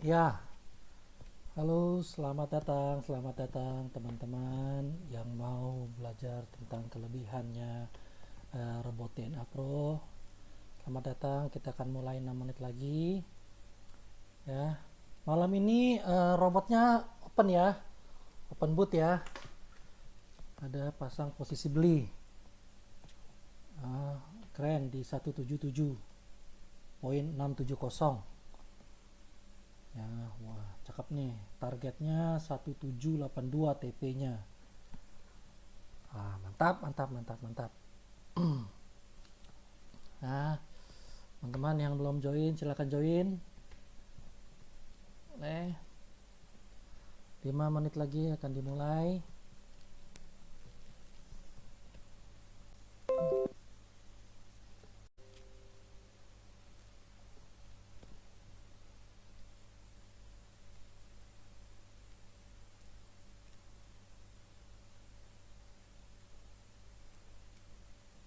Ya, halo, selamat datang teman-teman yang mau belajar tentang kelebihannya robot DNA Pro. Selamat datang, kita akan mulai 6 menit lagi. Ya, malam ini robotnya open ya, open boot ya. Ada pasang posisi beli, Ah, keren di 177.670. Ya, wah, cakep nih. Targetnya 1782 TP-nya. Ah, mantap, mantap, mantap, mantap. Nah, teman-teman yang belum join, silahkan join. 5 menit lagi akan dimulai.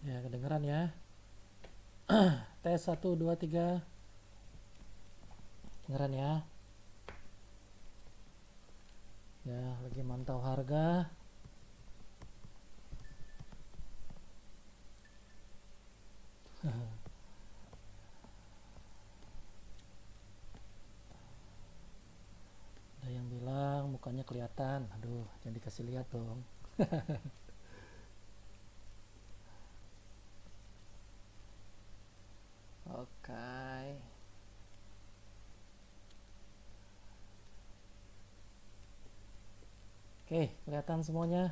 Ya, kedengeran ya. Tes 1, 2, 3. Kedengeran ya. Ya, lagi mantau harga. Ada yang bilang mukanya kelihatan. Aduh, jangan dikasih lihat dong. Oke. Oke, kelihatan semuanya.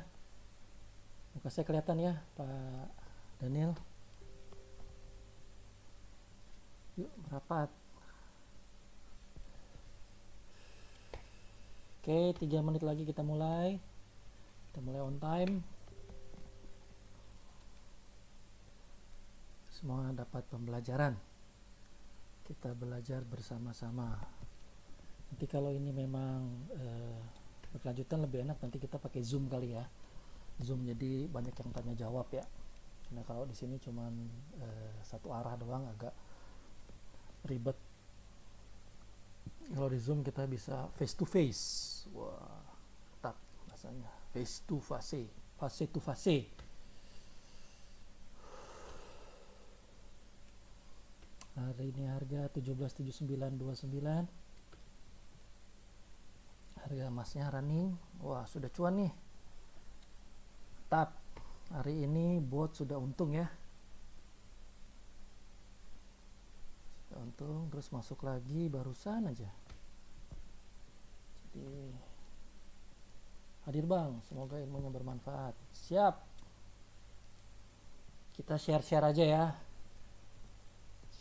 Muka saya kelihatan ya, Pak Daniel. Yuk, merapat. Oke, 3 menit lagi kita mulai. Kita mulai on time. Semua dapat pembelajaran. Kita belajar bersama-sama. Nanti kalau ini memang berkelanjutan lebih enak nanti kita pakai Zoom kali ya. Zoom jadi banyak yang tanya jawab ya. Nah, kalau di sini cuman satu arah doang agak ribet. Kalau di Zoom kita bisa face to face. Wah, tak rasanya face to face, face to face. Hari ini harga 17.7929. Harga emasnya running. Wah, sudah cuan nih. Tap. Hari ini bot sudah untung ya. Sudah untung terus masuk lagi barusan aja. Jadi hadir Bang, semoga ilmunya bermanfaat. Siap. Kita share-share aja ya.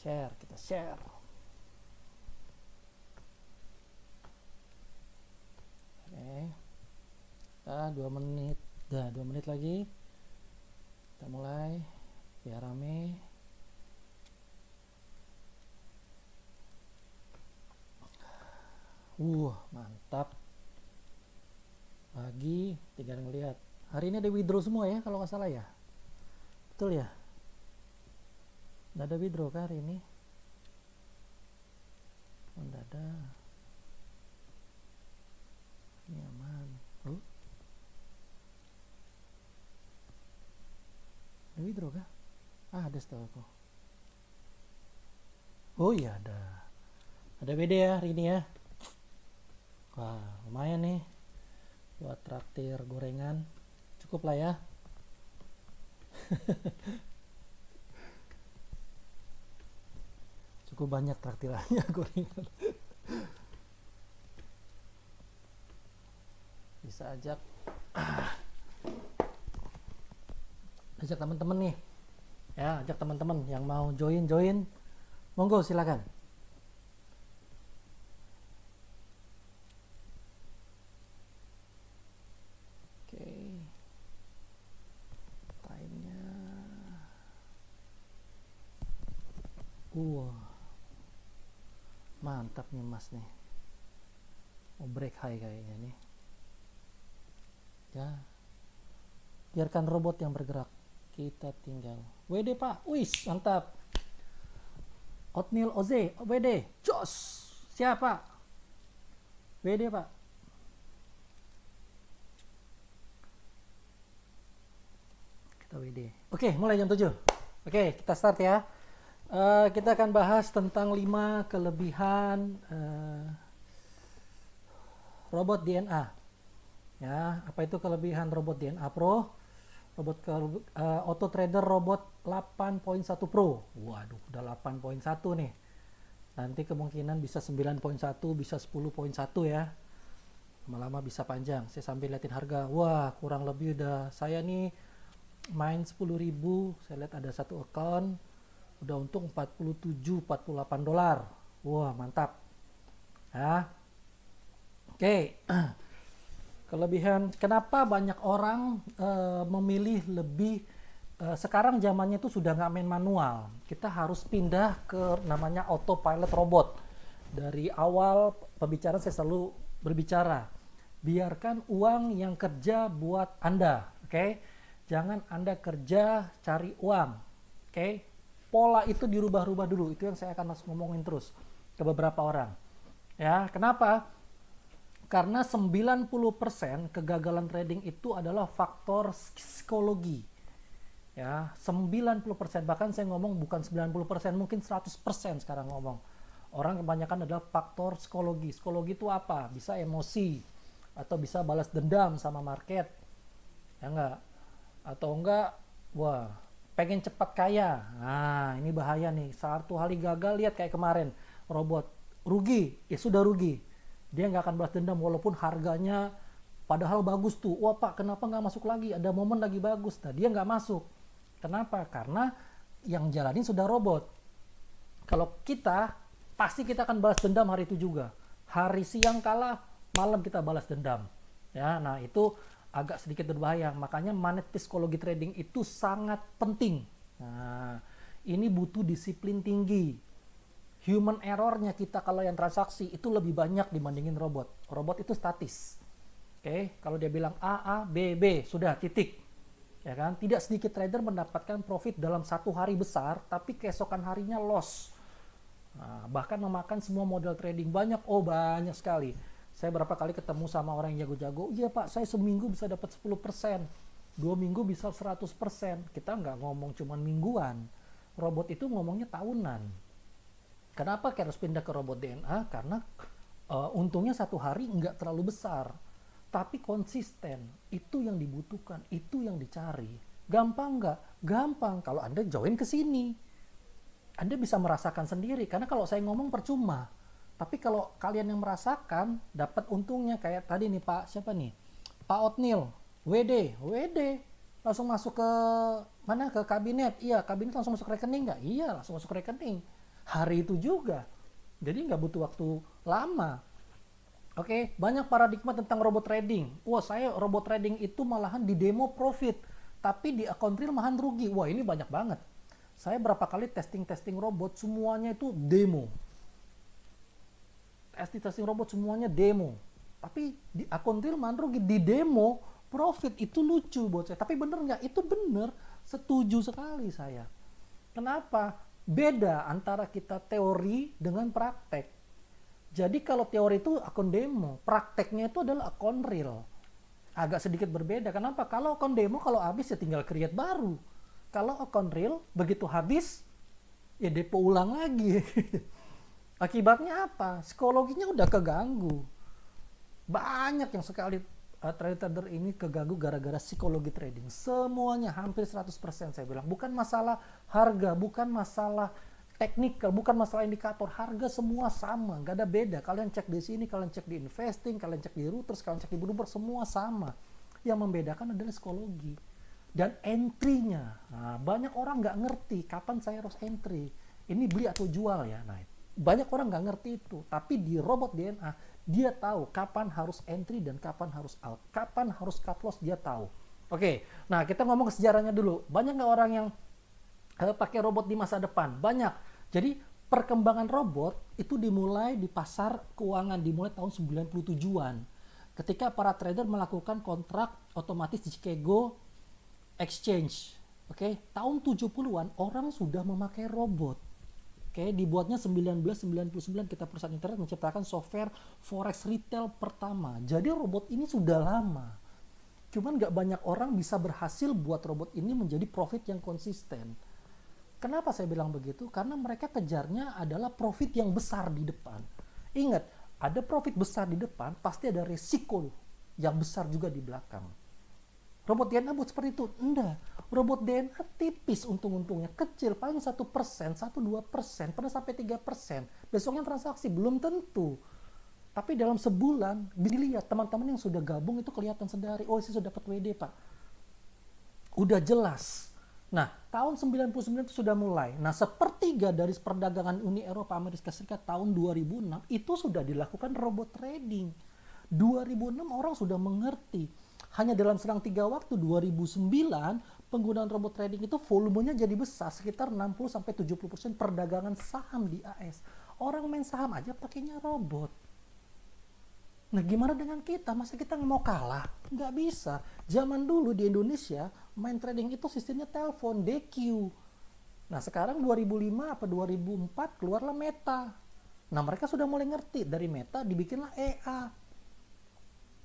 Share, kita share. Oke. 2 menit. 2 menit lagi. Kita mulai biar rame. Mantap. Pagi tinggal ngelihat. Hari ini ada withdraw semua ya kalau nggak salah ya. Betul ya? Nggak ada withdraw kan hari ini? Nggak ada. Ini aman. Ada withdraw kah? Ada setahu aku. Oh iya ada. Ada WD ya hari ini ya. Wah, lumayan nih buat traktir gorengan. Cukup lah ya. Cukup banyak traktirannya gorengan. Bisa ajak teman-teman nih. Ya, ajak teman-teman yang mau join. Monggo silakan. Oke. Time-nya. Mantap nih Mas nih. Mau break high kayaknya nih. Ya. Biarkan robot yang bergerak. Kita tinggal. WD Pak. Wis, mantap. Oatmeal Oze, WD. Jos. Siapa? WD Pak. Kita WD. Oke, mulai jam 7. Oke, kita start ya. Kita akan bahas tentang 5 kelebihan robot DNA. Ya, apa itu kelebihan robot DNA Pro? Robot Auto Trader Robot 8.1 Pro. Waduh, udah 8.1 nih. Nanti kemungkinan bisa 9.1, bisa 10.1 ya. Lama-lama bisa panjang. Saya sambil liatin harga. Wah, kurang lebih udah saya nih main 10.000. Saya lihat ada satu account udah untung 47-48 dolar. Wah, mantap. Ya. Oke. Kelebihan kenapa banyak orang memilih lebih sekarang zamannya itu sudah nggak main manual. Kita harus pindah ke namanya autopilot robot. Dari awal pembicaraan saya selalu berbicara, biarkan uang yang kerja buat Anda, oke? Jangan Anda kerja cari uang, oke? Pola itu dirubah-rubah dulu. Itu yang saya akan ngomongin terus ke beberapa orang. Ya, kenapa? Karena 90% kegagalan trading itu adalah faktor psikologi. Ya, 90%, bahkan saya ngomong bukan 90%, mungkin 100% sekarang ngomong. Orang kebanyakan adalah faktor psikologi. Psikologi itu apa? Bisa emosi, atau bisa balas dendam sama market. Ya enggak? Atau enggak, wah, pengen cepat kaya. Nah, ini bahaya nih. Satu hari gagal, lihat kayak kemarin. Robot, rugi, ya sudah rugi. Dia nggak akan balas dendam walaupun harganya padahal bagus tuh. Wah Pak, kenapa nggak masuk lagi? Ada momen lagi bagus. Nah, dia nggak masuk. Kenapa? Karena yang jalanin sudah robot. Kalau kita, pasti kita akan balas dendam hari itu juga. Hari siang kalah, malam kita balas dendam. Ya, nah itu agak sedikit berbahaya. Makanya manage psikologi trading itu sangat penting. Nah, ini butuh disiplin tinggi. Human errornya kita kalau yang transaksi itu lebih banyak dibandingin robot. Robot itu statis. Oke, kalau dia bilang A, B, B, sudah titik. Ya kan? Tidak sedikit trader mendapatkan profit dalam satu hari besar, tapi keesokan harinya loss. Nah, bahkan memakan semua modal trading banyak sekali. Saya berapa kali ketemu sama orang yang jago-jago, iya Pak, saya seminggu bisa dapat 10%, 2 minggu bisa 100%. Kita nggak ngomong cuman mingguan. Robot itu ngomongnya tahunan. Kenapa kita harus pindah ke robot DNA? Karena untungnya satu hari nggak terlalu besar, tapi konsisten. Itu yang dibutuhkan, itu yang dicari. Gampang nggak? Gampang kalau Anda join ke sini. Anda bisa merasakan sendiri, karena kalau saya ngomong percuma. Tapi kalau kalian yang merasakan, dapat untungnya. Kayak tadi nih Pak, siapa nih? Pak Otnil, WD, langsung masuk ke mana? Ke kabinet. Iya, kabinet langsung masuk rekening nggak? Iya, langsung masuk rekening. Hari itu juga. Jadi nggak butuh waktu lama. Oke, banyak paradigma tentang robot trading. Wah, saya robot trading itu malahan di demo profit, tapi di akun real malahan rugi. Wah, ini banyak banget. Saya berapa kali testing robot, semuanya itu demo. Testing robot semuanya demo. Tapi di akun real malahan rugi. Di demo profit, itu lucu buat saya. Tapi bener nggak? Itu bener. Setuju sekali saya. Kenapa? Beda antara kita teori dengan praktek. Jadi kalau teori itu akun demo, prakteknya itu adalah akun real. Agak sedikit berbeda. Kenapa? Kalau akun demo, kalau habis ya tinggal create baru. Kalau akun real, begitu habis, ya depo ulang lagi. Akibatnya apa? Psikologinya udah keganggu. Banyak yang sekali trader ini keganggu gara-gara psikologi trading. Semuanya hampir 100% saya bilang. Bukan masalah harga, bukan masalah teknikal, bukan masalah indikator. Harga semua sama, nggak ada beda. Kalian cek di sini, kalian cek di investing, kalian cek di Reuters, kalian cek di Bloomberg, semua sama. Yang membedakan adalah psikologi. Dan entry-nya. Nah, banyak orang nggak ngerti kapan saya harus entry. Ini beli atau jual ya. Nah, banyak orang nggak ngerti itu. Tapi di robot DNA, dia tahu kapan harus entry dan kapan harus out. Kapan harus cut loss, dia tahu. Oke, nah kita ngomong ke sejarahnya dulu. Banyak nggak orang yang pakai robot di masa depan? Banyak. Jadi perkembangan robot itu dimulai di pasar keuangan, dimulai tahun 97-an. Ketika para trader melakukan kontrak otomatis di Chicago Exchange. Oke, tahun 70-an orang sudah memakai robot. Oke, dibuatnya 1999 kita perusahaan internet menciptakan software forex retail pertama. Jadi robot ini sudah lama. Cuman nggak banyak orang bisa berhasil buat robot ini menjadi profit yang konsisten. Kenapa saya bilang begitu? Karena mereka kejarnya adalah profit yang besar di depan. Ingat, ada profit besar di depan, pasti ada resiko yang besar juga di belakang. Robot DNA buat seperti itu? Enggak. Robot DNA tipis untung-untungnya, kecil, paling 1%, 1-2%, pernah sampai 3%. Besoknya transaksi, belum tentu. Tapi dalam sebulan, dilihat teman-teman yang sudah gabung itu kelihatan sedari, oh saya sudah dapat WD Pak. Udah jelas. Nah, tahun 99 itu sudah mulai. Nah, sepertiga dari perdagangan Uni Eropa Amerika Serikat tahun 2006 itu sudah dilakukan robot trading. 2006 orang sudah mengerti. Hanya dalam selang 3 waktu 2009 penggunaan robot trading itu volumenya jadi besar, sekitar 60-70% perdagangan saham di AS. Orang main saham aja pakainya robot. Nah, gimana dengan kita? Masa kita mau kalah? Nggak bisa. Zaman dulu di Indonesia, main trading itu sistemnya telepon, DQ. Nah, sekarang 2005 apa 2004 keluarlah Meta. Nah, mereka sudah mulai ngerti. Dari Meta dibikinlah EA.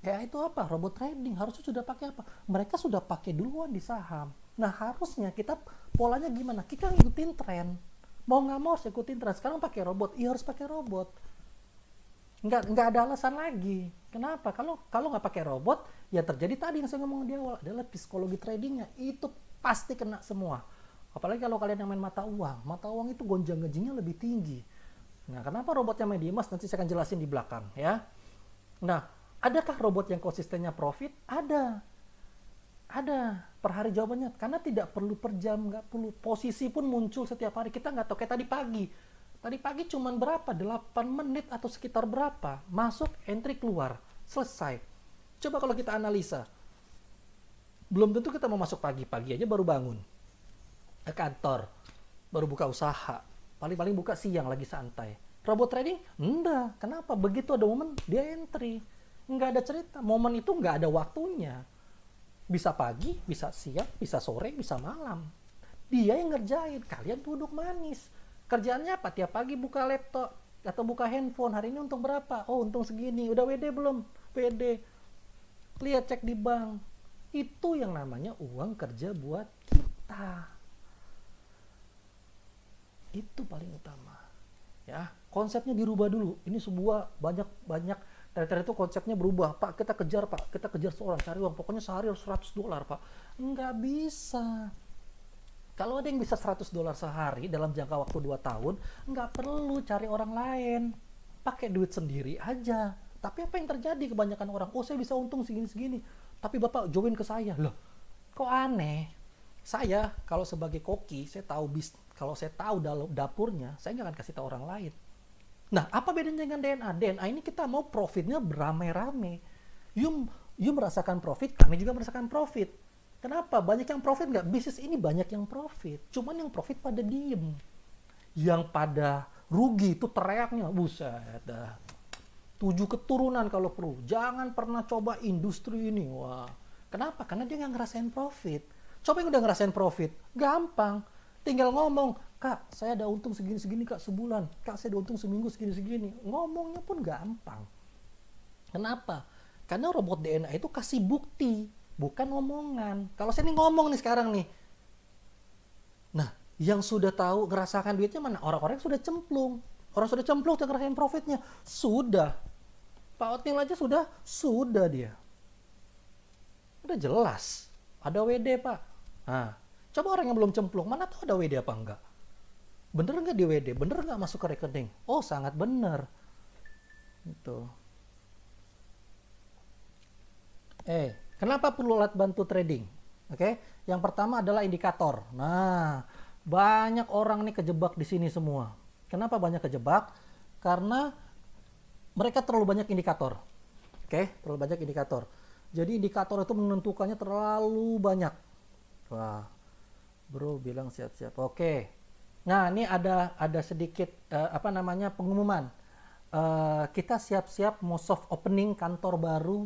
EA itu apa? Robot trading. Harusnya sudah pakai apa? Mereka sudah pakai duluan di saham. Nah, harusnya kita polanya gimana? Kita ngikutin tren. Mau nggak mau harus ikutin tren. Sekarang pakai robot. Iya, harus pakai robot. Nggak ada alasan lagi. Kenapa? Kalau nggak pakai robot, ya terjadi tadi yang saya ngomong di awal, adalah psikologi tradingnya. Itu pasti kena semua. Apalagi kalau kalian yang main mata uang. Mata uang itu gonjang-ganjingnya lebih tinggi. Nah, kenapa robotnya main di emas? Nanti saya akan jelasin di belakang. Ya. Nah, adakah robot yang konsistennya profit? Ada. Per hari jawabannya. Karena tidak perlu per jam, nggak perlu. Posisi pun muncul setiap hari. Kita nggak tahu. Kayak tadi pagi. Tadi pagi cuman berapa? 8 menit atau sekitar berapa? Masuk, entry, keluar. Selesai. Coba kalau kita analisa. Belum tentu kita mau masuk pagi-pagi aja baru bangun. Ke kantor. Baru buka usaha. Paling-paling buka siang lagi santai. Robot trading? Enggak. Kenapa? Begitu ada momen, dia entry. Nggak ada cerita. Momen itu nggak ada waktunya. Bisa pagi, bisa siang, bisa sore, bisa malam. Dia yang ngerjain. Kalian duduk manis. Kerjaannya apa? Tiap pagi buka laptop atau buka handphone. Hari ini untung berapa? Oh, untung segini. Udah WD belum? WD. Lihat, cek di bank. Itu yang namanya uang kerja buat kita. Itu paling utama. Ya, konsepnya dirubah dulu. Ini sebuah banyak dari itu konsepnya berubah. Pak, kita kejar, Pak. Kita kejar seorang cari uang. Pokoknya sehari harus $100, Pak. Nggak bisa. Kalau ada yang bisa $100 sehari dalam jangka waktu 2 tahun, nggak perlu cari orang lain. Pakai duit sendiri aja. Tapi apa yang terjadi kebanyakan orang? Oh, saya bisa untung segini-segini. Tapi Bapak join ke saya. Loh, kok aneh? Saya, kalau sebagai koki, saya tahu kalau saya tahu dapurnya, saya nggak akan kasih tahu orang lain. Nah, apa bedanya dengan DNA? DNA ini kita mau profitnya beramai-ramai. You merasakan profit, kami juga merasakan profit. Kenapa? Banyak yang profit nggak? Bisnis ini banyak yang profit. Cuman yang profit pada diem. Yang pada rugi itu teriaknya. Buset dah. 7 keturunan kalau perlu. Jangan pernah coba industri ini. Wah. Kenapa? Karena dia nggak ngerasain profit. Coba yang udah ngerasain profit. Gampang. Tinggal ngomong. Kak, saya ada untung segini-segini Kak sebulan. Kak, saya ada untung seminggu segini-segini. Ngomongnya pun gampang. Kenapa? Karena robot DNA itu kasih bukti. Bukan omongan. Kalau saya nih ngomong nih sekarang nih. Nah, yang sudah tahu ngerasakan duitnya mana? Orang-orang yang sudah cemplung. Orang sudah cemplung, sudah ngerasain profitnya. Sudah. Pak Otnil aja sudah dia. Udah jelas. Ada WD, Pak. Nah, coba orang yang belum cemplung, mana tahu ada WD apa enggak? Bener nggak di WD? Bener nggak masuk ke rekening? Oh, sangat bener. Itu. Kenapa perlu alat bantu trading? Oke, yang pertama adalah indikator. Nah, banyak orang nih kejebak di sini semua. Kenapa banyak kejebak? Karena mereka terlalu banyak indikator. Oke, terlalu banyak indikator. Jadi indikator itu menentukannya terlalu banyak. Wah, bro bilang siap-siap. Oke. Nah, ini ada sedikit pengumuman. Kita siap-siap mau soft opening kantor baru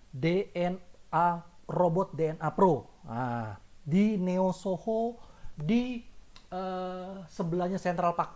DNA Robot DNA Pro. Nah, di Neo Soho di sebelahnya Central Park.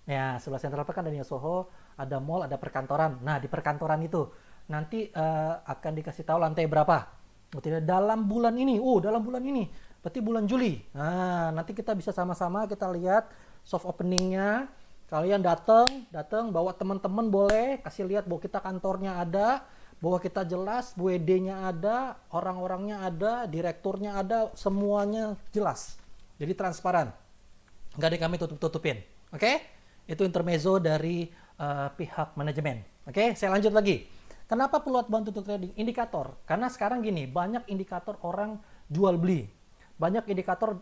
Ya, sebelah Central Park kan ada Soho, ada mall, ada perkantoran. Nah, di perkantoran itu nanti akan dikasih tahu lantai berapa. Berarti dalam bulan ini. Dalam bulan ini. Berarti bulan Juli. Nah, nanti kita bisa sama-sama kita lihat soft openingnya. Kalian datang bawa teman-teman boleh, kasih lihat bahwa kita kantornya ada, bahwa kita jelas, WD-nya ada, orang-orangnya ada, direkturnya ada, semuanya jelas. Jadi transparan. Nggak ada yang kami tutup-tutupin. Oke? Itu intermezzo dari pihak manajemen. Oke? Saya lanjut lagi. Kenapa perlu outbound untuk trading? Indikator. Karena sekarang gini, banyak indikator orang jual beli. Banyak indikator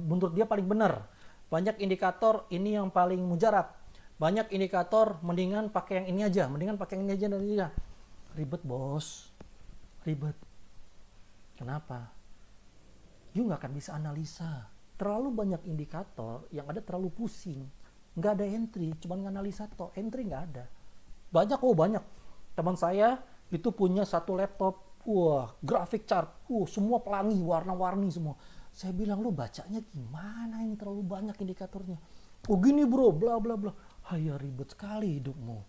menurut dia paling benar. Banyak indikator ini yang paling mujarab. Banyak indikator mendingan pakai yang ini aja. Mendingan pakai yang ini aja dari dia. Ribet bos. Ribet. Kenapa? You nggak akan bisa analisa. Terlalu banyak indikator yang ada terlalu pusing. Nggak ada entry. Cuma nganalisa toh. Entry nggak ada. Banyak. Teman saya itu punya satu laptop. Wah, grafik chart. Semua pelangi, warna-warni semua. Saya bilang, lu bacanya gimana ini terlalu banyak indikatornya. Gini bro, bla bla bla. Ya ribet sekali hidupmu.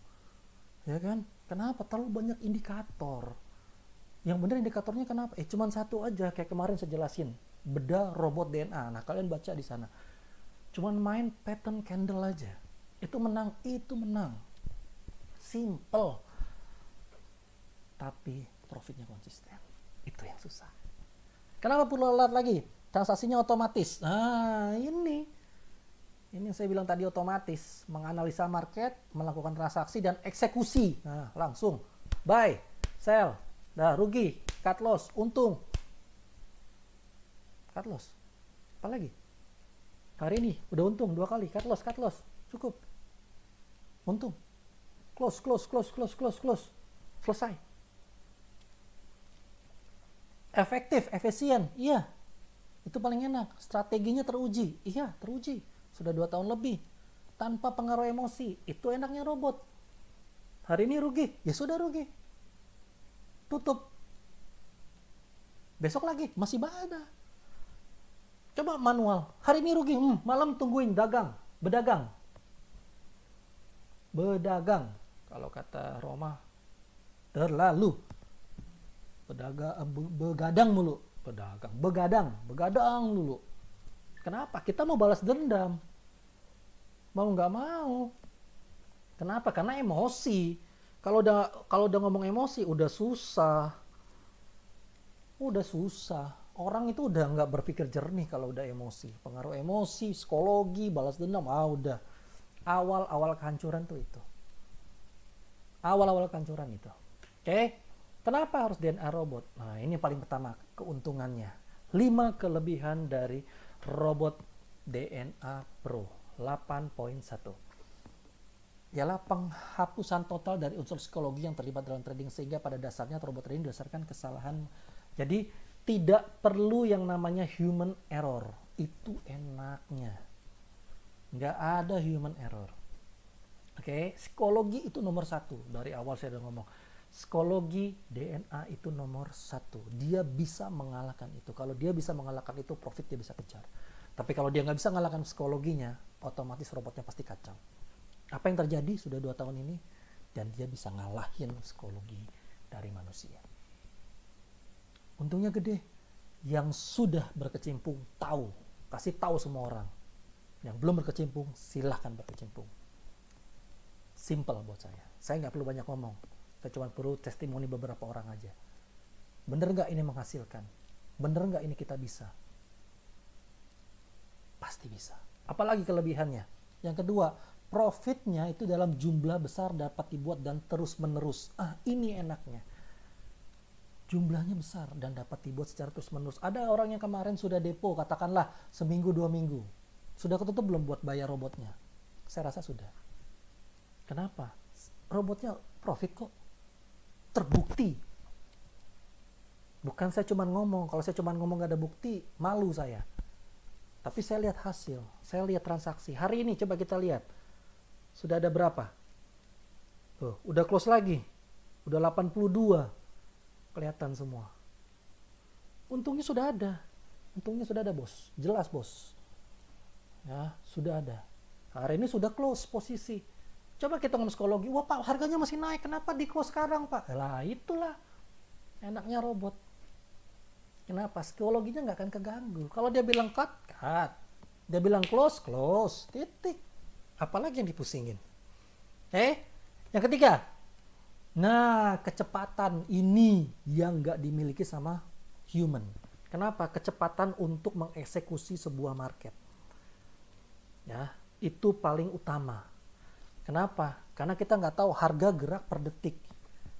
Ya kan? Kenapa? Terlalu banyak indikator. Yang benar indikatornya kenapa? Cuman satu aja, kayak kemarin saya jelasin. Beda robot DNA. Nah, kalian baca di sana. Cuman main pattern candle aja. Itu menang. Simple. Tapi profitnya konsisten. Itu yang susah. Kenapa perlu alat lagi? Transaksinya otomatis. Nah, ini yang saya bilang tadi otomatis. Menganalisa market, melakukan transaksi, dan eksekusi. Nah, langsung. Buy, sell, rugi, cut loss, untung. Cut loss. Apa lagi? Hari ini udah untung 2 kali. Cut loss. Cukup. Untung. Close. Selesai. Efektif, efisien. Iya. Itu paling enak. Strateginya teruji. Iya, teruji. Sudah 2 tahun lebih. Tanpa pengaruh emosi. Itu enaknya robot. Hari ini rugi. Ya sudah rugi. Tutup. Besok lagi. Masih ada. Coba manual. Hari ini rugi. Malam tungguin. Bedagang. Kalau kata Roma. Terlalu. Begadang mulu. Begadang dulu. Kenapa? Kita mau balas dendam. Mau nggak mau. Kenapa? Karena emosi. Kalau udah ngomong emosi, udah susah. Orang itu udah nggak berpikir jernih kalau udah emosi. Pengaruh emosi, psikologi, balas dendam, udah. Awal kehancuran tuh itu. Oke? Kenapa harus DNA robot? Nah, ini paling pertama, keuntungannya. 5 kelebihan dari robot DNA Pro 8.1. Ialah penghapusan total dari unsur psikologi yang terlibat dalam trading, sehingga pada dasarnya robot trading berdasarkan kesalahan. Jadi, tidak perlu yang namanya human error. Itu enaknya. Nggak ada human error. Oke, psikologi itu nomor 1. Dari awal saya udah ngomong. Psikologi DNA itu nomor 1. Dia bisa mengalahkan itu. Kalau dia bisa mengalahkan itu, profit dia bisa kejar. Tapi kalau dia nggak bisa mengalahkan psikologinya, otomatis robotnya pasti kacau. Apa yang terjadi sudah 2 tahun ini, dan dia bisa ngalahin psikologi dari manusia. Untungnya gede. Yang sudah berkecimpung tahu. Kasih tahu semua orang. Yang belum berkecimpung, silahkan berkecimpung. Simple buat saya. Saya nggak perlu banyak ngomong. Saya cuma perlu testimoni beberapa orang aja. Bener nggak ini menghasilkan? Bener nggak ini kita bisa? Pasti bisa. Apalagi kelebihannya? Yang kedua, profitnya itu dalam jumlah besar dapat dibuat dan terus menerus. Ini enaknya. Jumlahnya besar dan dapat dibuat secara terus menerus. Ada orang yang kemarin sudah depo, katakanlah seminggu 2 minggu. Sudah ketutup belum buat bayar robotnya? Saya rasa sudah. Kenapa? Robotnya profit kok. Terbukti. Bukan saya cuma ngomong. Kalau saya cuma ngomong gak ada bukti, malu saya. Tapi saya lihat hasil. Saya lihat transaksi. Hari ini coba kita lihat. Sudah ada berapa? Tuh, udah close lagi. Udah 82. Kelihatan semua. Untungnya sudah ada. Bos. Jelas bos. Ya, sudah ada. Hari ini sudah close posisi. Coba kita ngomong psikologi, wah Pak harganya masih naik, kenapa di close sekarang Pak? Lah itulah enaknya robot. Kenapa? Psikologinya nggak akan keganggu. Kalau dia bilang cut, cut. Dia bilang close, close. Titik. Apalagi yang dipusingin. Yang ketiga. Nah, kecepatan ini yang nggak dimiliki sama human. Kenapa? Kecepatan untuk mengeksekusi sebuah market. Ya, itu paling utama. Kenapa? Karena kita nggak tahu harga gerak per detik.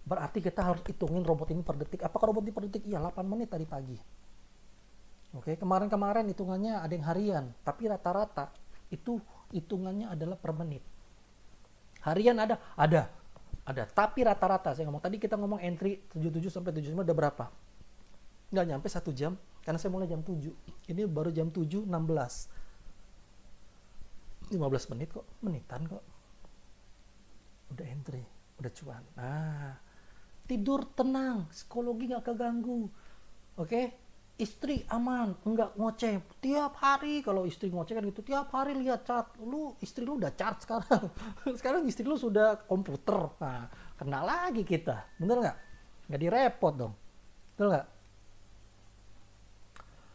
Berarti kita harus hitungin robot ini per detik. Apakah robot ini per detik? Iya, 8 menit tadi pagi. Oke, kemarin-kemarin hitungannya ada yang harian, tapi rata-rata itu hitungannya adalah per menit. Harian ada. Tapi rata-rata saya ngomong tadi kita ngomong entry 77 sampai 75 udah berapa? Nggak nyampe 1 jam, karena saya mulai jam 7. Ini baru jam 7.16. 15 menit kok, menitan kok. Udah entry, udah cuan. Nah, tidur tenang, psikologi nggak keganggu. Oke? Istri aman, enggak ngoceh. Tiap hari kalau istri ngoceh kan gitu, tiap hari lihat chart. Istri lu udah chart sekarang. Sekarang istri lu sudah komputer. Nah, kena lagi kita. Bener nggak? Nggak direpot dong. Betul nggak?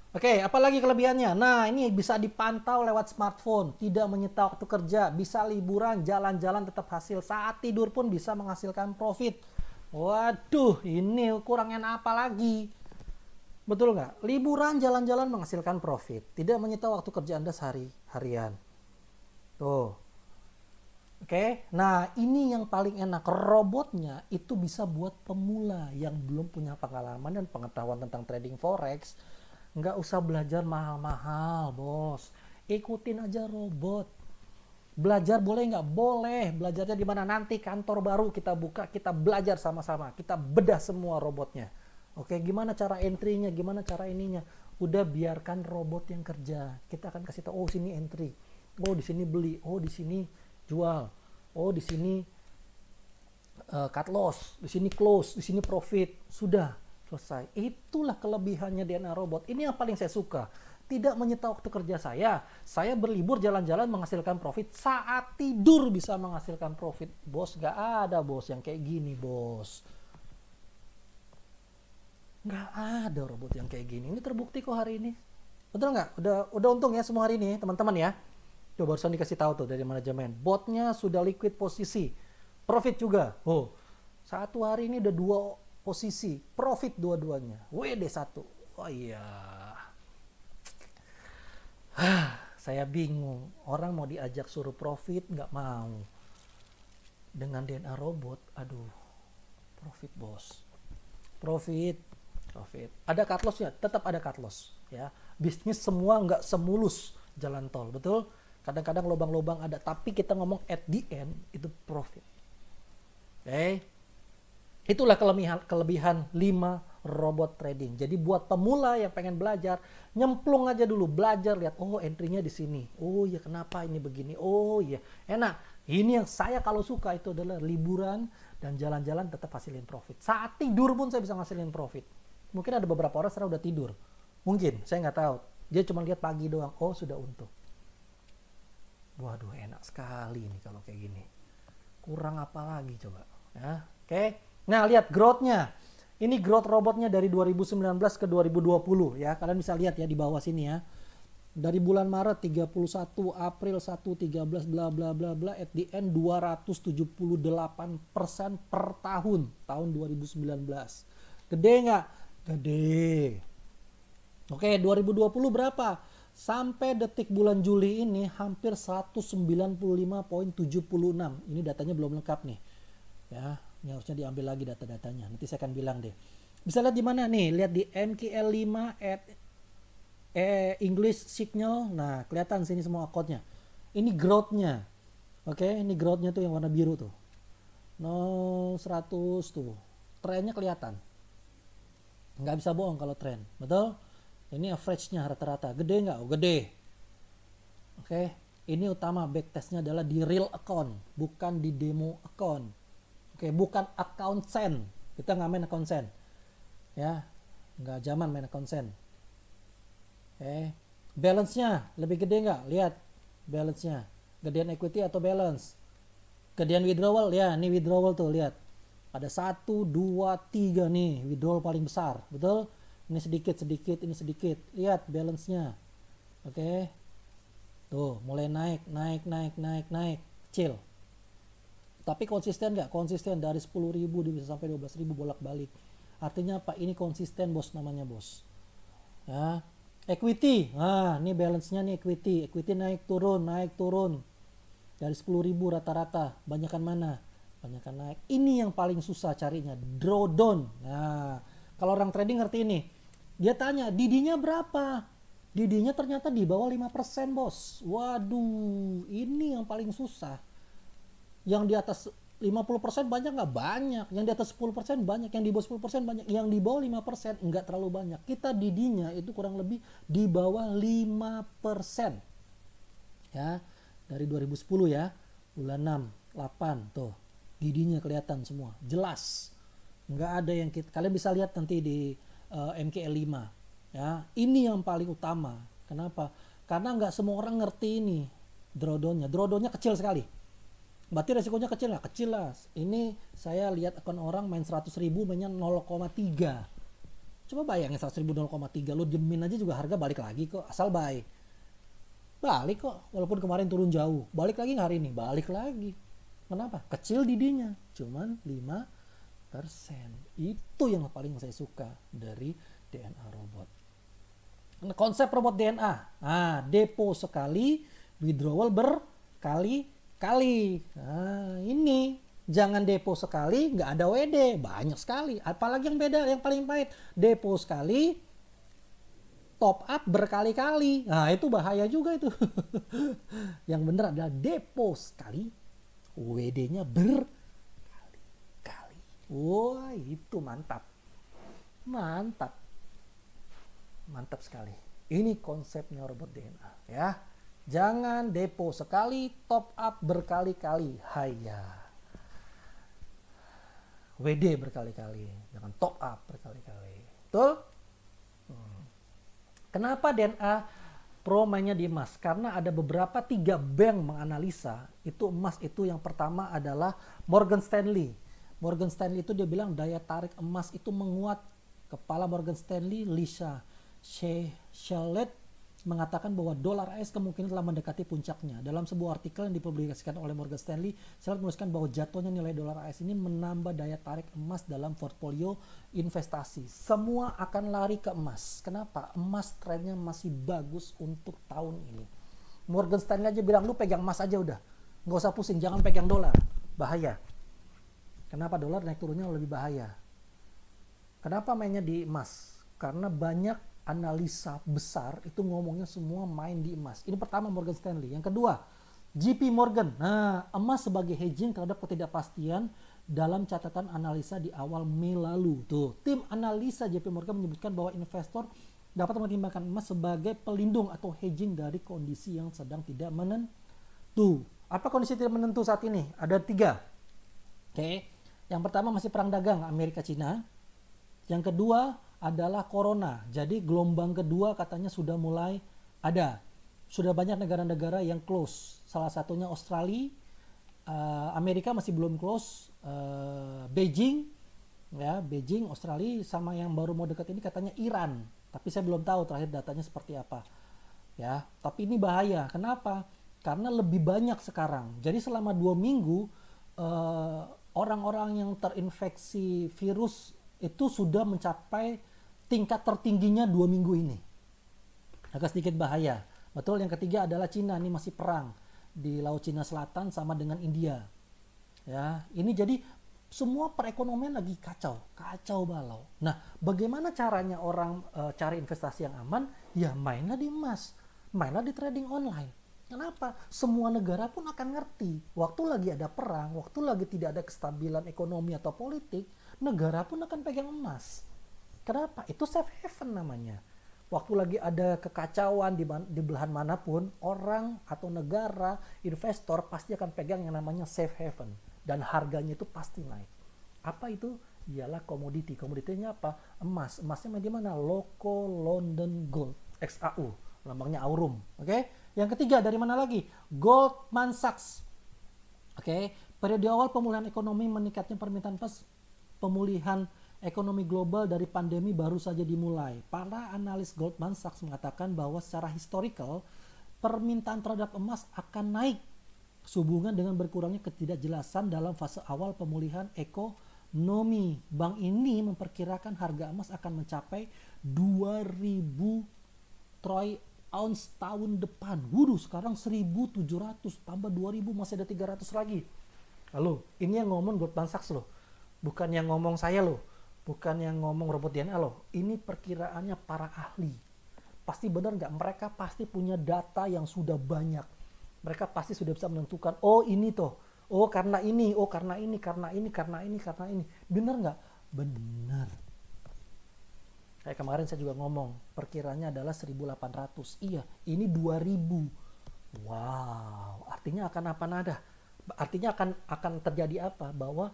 Oke, apalagi kelebihannya? Nah, ini bisa dipantau lewat smartphone, tidak menyita waktu kerja, bisa liburan, jalan-jalan tetap hasil. Saat tidur pun bisa menghasilkan profit. Waduh, ini kurangnya apa lagi? Betul nggak? Liburan, jalan-jalan menghasilkan profit. Tidak menyita waktu kerja Anda harian. Tuh. Oke. Nah, ini yang paling enak. Robotnya itu bisa buat pemula yang belum punya pengalaman dan pengetahuan tentang trading forex. Nggak usah belajar mahal-mahal, bos. Ikutin aja robot. Belajar boleh nggak? Boleh. Belajarnya di mana? Nanti kantor baru kita buka, kita belajar sama-sama. Kita bedah semua robotnya. Oke, gimana cara entry-nya, gimana cara ininya. Udah biarkan robot yang kerja. Kita akan kasih tahu, oh sini entry. Oh di sini beli, oh di sini jual. Oh di sini cut loss, di sini close, di sini profit. Sudah selesai. Itulah kelebihannya DNA robot. Ini yang paling saya suka. Tidak menyita waktu kerja saya. Saya berlibur jalan-jalan menghasilkan profit. Saat tidur bisa menghasilkan profit. Bos, gak ada bos yang kayak gini, bos. Nggak ada robot yang kayak gini. Ini terbukti kok hari ini. Betul nggak? Udah untung ya semua hari ini teman-teman ya. Coba barusan dikasih tahu tuh dari manajemen. Botnya sudah liquid posisi. Profit juga. Oh, satu hari ini udah 2 posisi. Profit dua-duanya. WD1. Oh iya. Saya bingung. Orang mau diajak suruh profit nggak mau. Dengan DNA robot, aduh. Profit bos. Profit. Ada cut loss ya, tetap ada cut loss ya. Bisnis semua nggak semulus jalan tol, betul? Kadang-kadang lubang-lubang ada, tapi kita ngomong at the end itu profit. Oke. Itulah kelebihan 5 robot trading. Jadi buat pemula yang pengen belajar, nyemplung aja dulu, belajar, lihat, oh entry-nya di sini. Oh ya kenapa ini begini? Oh ya, enak. Ini yang saya kalau suka itu adalah liburan dan jalan-jalan tetap hasilin profit. Saat tidur pun saya bisa ngasilin profit. Mungkin ada beberapa orang sekarang udah tidur. Mungkin, saya nggak tahu. Dia cuma lihat pagi doang. Oh, sudah untung. Waduh, enak sekali nih kalau kayak gini. Kurang apa lagi coba. Ya, oke. Nah, lihat growth-nya. Ini growth robotnya dari 2019 ke 2020 ya. Kalian bisa lihat ya di bawah sini ya. Dari bulan Maret 31, April 1, 13, bla bla bla bla, at the end 278% per tahun 2019. Gede nggak? Gede. Oke, 2020 berapa? Sampai detik bulan Juli ini hampir 195,76. Ini datanya belum lengkap nih. Ya, ini harusnya diambil lagi data-datanya. Nanti saya akan bilang deh. Bisa lihat di mana nih? Lihat di MKL5 at English Signal. Nah, kelihatan sini semua akun-nya. Ini growth-nya. Oke, ini growth-nya tuh yang warna biru tuh. 0 100 tuh. Trennya kelihatan. Nggak bisa bohong kalau tren, betul? Ini average-nya rata-rata. Gede nggak? Oh, gede. Oke, ini utama backtestnya adalah di real account, bukan di demo account. Oke, bukan account send. Kita nggak main account send. Ya, nggak zaman main account send. Oke, balance-nya lebih gede nggak? Lihat balance-nya. Gedean equity atau balance. Gedean withdrawal, ya ini withdrawal tuh, lihat. Ada 1, 2, 3 nih, withdrawal paling besar, betul? Ini sedikit, ini sedikit. Lihat balance-nya. Oke. Tuh, mulai naik, kecil. Tapi konsisten nggak? Konsisten, dari 10.000 dia bisa sampai 12.000 bolak-balik. Artinya apa? Ini konsisten bos, namanya bos. Ya. Equity, nah ini balance-nya nih equity naik turun. Dari 10.000 rata-rata, banyakan mana? Banyakan naik. Ini yang paling susah carinya, drawdown. Nah, kalau orang trading ngerti ini. Dia tanya, DD-nya berapa? DD-nya ternyata di bawah 5% bos. Waduh, ini yang paling susah. Yang di atas 50% banyak nggak? Banyak. Yang di atas 10% banyak. Yang di bawah 10% banyak. Yang di bawah 5% nggak terlalu banyak. Kita DD-nya itu kurang lebih di bawah 5%. Ya, dari 2010 ya. Bulan 6, 8 tuh. DD-nya kelihatan semua. Jelas. Nggak ada yang kalian bisa lihat nanti di MKL 5. Ya, ini yang paling utama. Kenapa? Karena nggak semua orang ngerti ini drawdown-nya. Drawdown-nya kecil sekali. Berarti resikonya kecil nggak? Kecil lah. Ini saya lihat akun orang main 100.000 mainnya 0,3. Coba bayangin 100.000 0,3. Lu diemin aja juga harga balik lagi kok. Asal buy. Balik kok. Walaupun kemarin turun jauh. Balik lagi nggak hari ini? Balik lagi. Kenapa? Kecil DD-nya. Cuman 5%. Itu yang paling saya suka dari DNA robot. Nah, konsep robot DNA. Nah, depo sekali, withdrawal berkali-kali. Nah, ini jangan depo sekali, nggak ada WD, banyak sekali. Apalagi yang beda, yang paling pahit, depo sekali, top up berkali-kali. Nah, itu bahaya juga itu. Yang benar adalah depo sekali, WD-nya berkali-kali. Wah, itu mantap. Mantap sekali. Ini konsepnya robot DNA ya. Jangan depo sekali, top up berkali-kali. Haya. WD berkali-kali, jangan top up berkali-kali. Betul? Kenapa DNA Pro mainnya di emas? Karena ada beberapa 3 bank menganalisa itu emas itu yang pertama adalah Morgan Stanley. Morgan Stanley itu dia bilang daya tarik emas itu menguat. Kepala Morgan Stanley, Lisa Chalet, mengatakan bahwa dolar AS kemungkinan telah mendekati puncaknya. Dalam sebuah artikel yang dipublikasikan oleh Morgan Stanley, Chalet menuliskan bahwa jatuhnya nilai dolar AS ini menambah daya tarik emas dalam portfolio investasi. Semua akan lari ke emas. Kenapa? Emas trennya masih bagus untuk tahun ini. Morgan Stanley aja bilang, lu pegang emas aja udah. Nggak usah pusing, jangan pegang dolar. Bahaya. Kenapa dolar naik turunnya lebih bahaya? Kenapa mainnya di emas? Karena banyak analisa besar itu ngomongnya semua main di emas. Ini pertama Morgan Stanley. Yang kedua, JP Morgan. Nah, emas sebagai hedging terhadap ketidakpastian dalam catatan analisa di awal Mei lalu. Tuh, tim analisa JP Morgan menyebutkan bahwa investor dapat mempertimbangkan emas sebagai pelindung atau hedging dari kondisi yang sedang tidak menentu. Apa kondisi tidak menentu saat ini? Ada 3. Oke. Yang pertama masih perang dagang Amerika-Cina. Yang kedua adalah corona. Jadi gelombang kedua katanya sudah mulai ada. Sudah banyak negara-negara yang close. Salah satunya Australia, Amerika masih belum close, Beijing, ya Beijing, Australia, sama yang baru mau dekat ini katanya Iran. Tapi saya belum tahu terakhir datanya seperti apa. Ya, tapi ini bahaya. Kenapa? Karena lebih banyak sekarang. Jadi selama 2 minggu orang-orang yang terinfeksi virus itu sudah mencapai tingkat tertingginya 2 minggu ini. Agak sedikit bahaya. Betul, yang ketiga adalah Cina, ini masih perang di Laut Cina Selatan sama dengan India. Ya, ini jadi semua perekonomian lagi kacau balau. Nah, bagaimana caranya orang cari investasi yang aman? Ya mainlah di emas, mainlah di trading online. Kenapa? Semua negara pun akan ngerti. Waktu lagi ada perang, waktu lagi tidak ada kestabilan ekonomi atau politik, negara pun akan pegang emas. Kenapa? Itu safe haven namanya. Waktu lagi ada kekacauan di belahan manapun, orang atau negara, investor pasti akan pegang yang namanya safe haven. Dan harganya itu pasti naik. Apa itu? Ialah komoditi. Komoditinya apa? Emas. Emasnya di mana? Local London Gold, XAU. Lambangnya Aurum. Oke? Yang ketiga dari mana lagi? Goldman Sachs. Oke, periode awal pemulihan ekonomi meningkatnya permintaan pemulihan ekonomi global dari pandemi baru saja dimulai. Para analis Goldman Sachs mengatakan bahwa secara historical permintaan terhadap emas akan naik sehubungan dengan berkurangnya ketidakjelasan dalam fase awal pemulihan ekonomi. Bank ini memperkirakan harga emas akan mencapai 2000 troy ounce tahun depan. Waduh, sekarang 1.700 tambah 2.000 masih ada 300 lagi. Halo, ini yang ngomong Goldman Sachs loh. Bukan yang ngomong saya loh. Bukan yang ngomong robot DNA loh. Ini perkiraannya para ahli. Pasti benar nggak? Mereka pasti punya data yang sudah banyak. Mereka pasti sudah bisa menentukan, oh ini toh. Oh karena ini, oh karena ini, karena ini, karena ini, karena ini. Benar nggak? Benar. Kayak kemarin saya juga ngomong, perkiranya adalah 1.800. Iya, ini 2.000. Wow, artinya akan apa nada? Artinya akan terjadi apa? Bahwa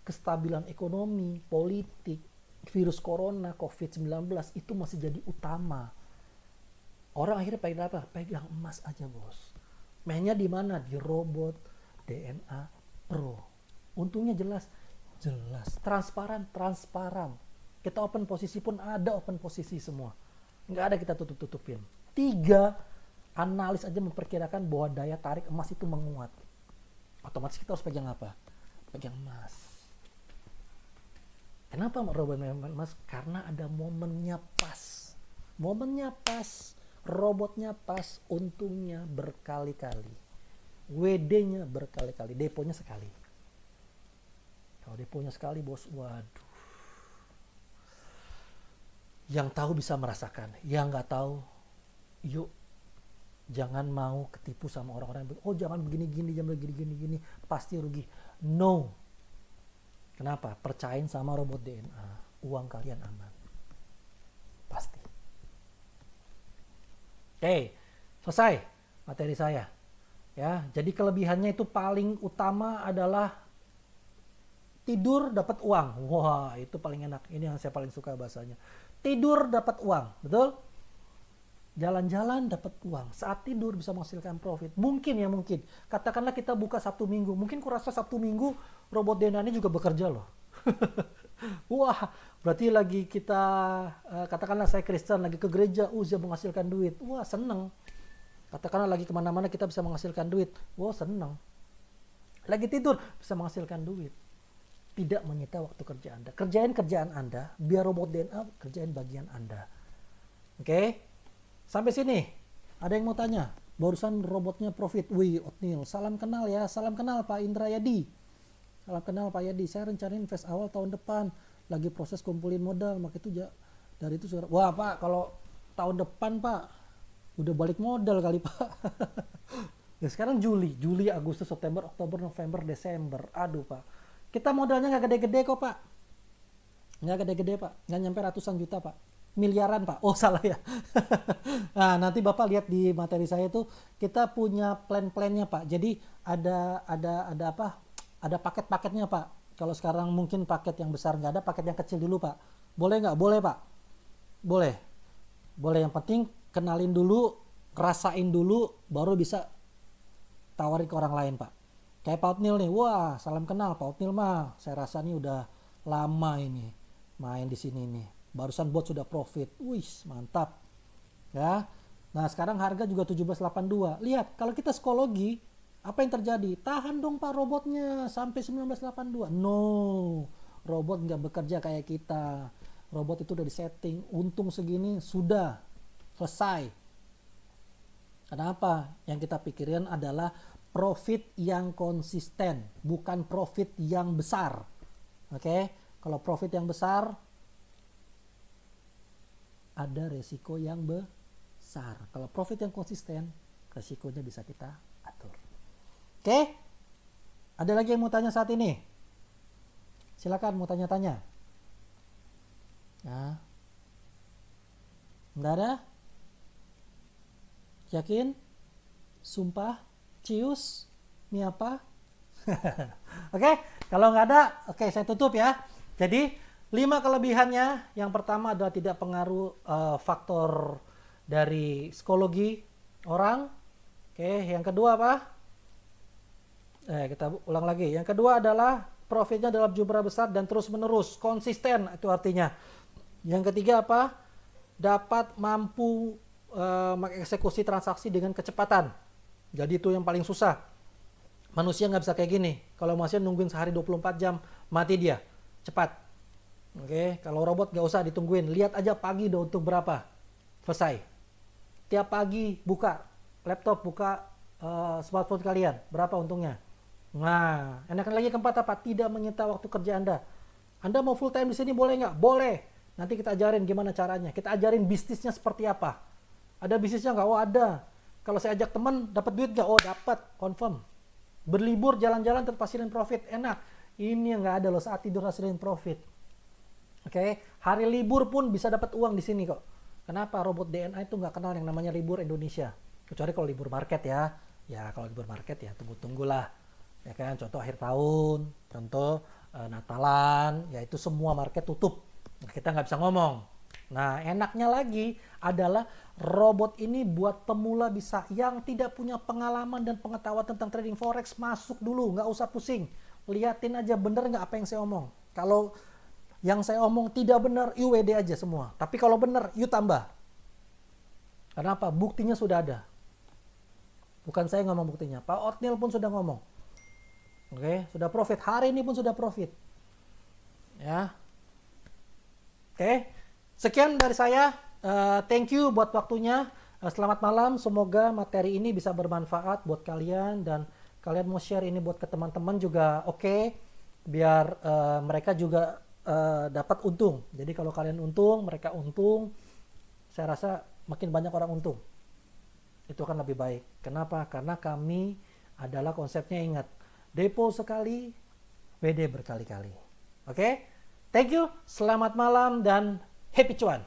kestabilan ekonomi, politik, virus corona, COVID-19 itu masih jadi utama. Orang akhirnya pegang apa? Pegang emas aja, bos. Mainnya di mana? Di robot DNA Pro. Untungnya jelas. Transparan. Kita open posisi pun ada open posisi semua. Nggak ada kita tutup-tutupin. 3 analis aja memperkirakan bahwa daya tarik emas itu menguat. Otomatis kita harus pegang apa? Pegang emas. Kenapa robot emas? Karena ada momennya pas. Momennya pas. Robotnya pas. Untungnya berkali-kali. WD-nya berkali-kali. Deponya sekali. Kalau deponya sekali, bos, waduh. Yang tahu bisa merasakan, yang nggak tahu, yuk jangan mau ketipu sama orang-orang yang oh jangan begini-gini, jangan begini-gini, pasti rugi. No. Kenapa? Percayain sama robot DNA, uang kalian aman. Pasti. Oke, selesai materi saya. Ya, jadi kelebihannya itu paling utama adalah tidur dapat uang. Wah, itu paling enak. Ini yang saya paling suka bahasanya. Tidur dapat uang, betul? Jalan-jalan dapat uang. Saat tidur bisa menghasilkan profit. Mungkin. Katakanlah kita buka Sabtu Minggu. Mungkin kurasa Sabtu Minggu robot DNA ini juga bekerja loh. Wah, berarti lagi kita, katakanlah saya Kristen, lagi ke gereja, bisa menghasilkan duit. Wah, seneng. Katakanlah lagi kemana-mana kita bisa menghasilkan duit. Wah, seneng. Lagi tidur bisa menghasilkan duit. Tidak menyita waktu kerja Anda. Kerjain kerjaan Anda, biar robot DNA kerjain bagian Anda. Oke? Sampai sini. Ada yang mau tanya? Barusan robotnya profit. Wih, Otnil. Salam kenal ya. Salam kenal Pak Indra Yadi. Salam kenal Pak Yadi. Saya rencanain invest awal tahun depan. Lagi proses kumpulin modal. Maka itu dari itu suara. Wah Pak, kalau tahun depan Pak, udah balik modal kali Pak. Ya sekarang Juli, Agustus, September, Oktober, November, Desember. Aduh Pak. Kita modalnya nggak gede-gede kok Pak. Nggak gede-gede Pak. Nggak nyampe ratusan juta Pak. Miliaran Pak. Oh salah ya. Nah nanti Bapak lihat di materi saya itu kita punya plan-plannya Pak. Jadi ada apa? Ada paket-paketnya Pak. Kalau sekarang mungkin paket yang besar nggak ada, paket yang kecil dulu Pak. Boleh nggak? Boleh Pak. Boleh. Boleh, yang penting kenalin dulu, rasain dulu, baru bisa tawarin ke orang lain Pak. Kayak Pak Otnil nih, wah salam kenal Pak Otnil mah. Saya rasa nih udah lama ini main di sini nih. Barusan bot sudah profit, wih mantap. Ya, nah sekarang harga juga 1782. Lihat, kalau kita psikologi, apa yang terjadi? Tahan dong Pak robotnya sampai 1982. No, robot nggak bekerja kayak kita. Robot itu udah disetting, untung segini sudah selesai. Kenapa? Yang kita pikirin adalah profit yang konsisten, bukan profit yang besar. Oke, kalau profit yang besar ada resiko yang besar. Kalau profit yang konsisten, resikonya bisa kita atur. Oke, ada lagi yang mau tanya saat ini? Silakan mau tanya-tanya. Nah, nggak ada? Yakin? Sumpah? Cius? Ini apa? Oke, kalau nggak ada, oke saya tutup ya. Jadi 5 kelebihannya, yang pertama adalah tidak pengaruh faktor dari psikologi orang. Oke, yang kedua apa? Kita ulang lagi. Yang kedua adalah profitnya dalam jumlah besar dan terus menerus, konsisten itu artinya. Yang ketiga apa? Dapat mampu mengeksekusi transaksi dengan kecepatan. Jadi itu yang paling susah. Manusia nggak bisa kayak gini. Kalau manusia nungguin sehari 24 jam, mati dia. Cepat. Oke, kalau robot nggak usah ditungguin. Lihat aja pagi udah untung berapa. Selesai. Tiap pagi buka laptop, buka smartphone kalian. Berapa untungnya? Nah, enakan lagi keempat apa? Tidak menyita waktu kerja Anda. Anda mau full time di sini boleh nggak? Boleh. Nanti kita ajarin gimana caranya. Kita ajarin bisnisnya seperti apa. Ada bisnisnya nggak? Oh ada. Kalau saya ajak teman, dapat duit nggak? Oh dapat, confirm. Berlibur, jalan-jalan tetap hasilin profit, enak. Ini yang nggak ada loh, saat tidur hasilin profit. Oke, hari libur pun bisa dapat uang di sini kok. Kenapa? Robot DNA itu nggak kenal yang namanya libur Indonesia. Kecuali kalau libur market ya. Ya kalau libur market ya tunggu-tunggulah. Ya kan, contoh akhir tahun, contoh Natalan, ya itu semua market tutup. Kita nggak bisa ngomong. Nah, enaknya lagi adalah robot ini buat pemula bisa yang tidak punya pengalaman dan pengetahuan tentang trading forex masuk dulu, nggak usah pusing. Liatin aja bener nggak apa yang saya omong. Kalau yang saya omong tidak benar, UWD aja semua. Tapi kalau benar, you tambah. Kenapa? Buktinya sudah ada. Bukan saya ngomong buktinya, Pak Otnil pun sudah ngomong. Oke, sudah profit. Hari ini pun sudah profit. Ya. Oke. Sekian dari saya. Thank you buat waktunya. Selamat malam. Semoga materi ini bisa bermanfaat buat kalian dan kalian mau share ini buat ke teman-teman juga oke. Biar mereka juga dapat untung. Jadi kalau kalian untung, mereka untung. Saya rasa makin banyak orang untung. Itu akan lebih baik. Kenapa? Karena kami adalah konsepnya ingat. Depo sekali, WD berkali-kali. Oke? Thank you. Selamat malam dan happy cuan.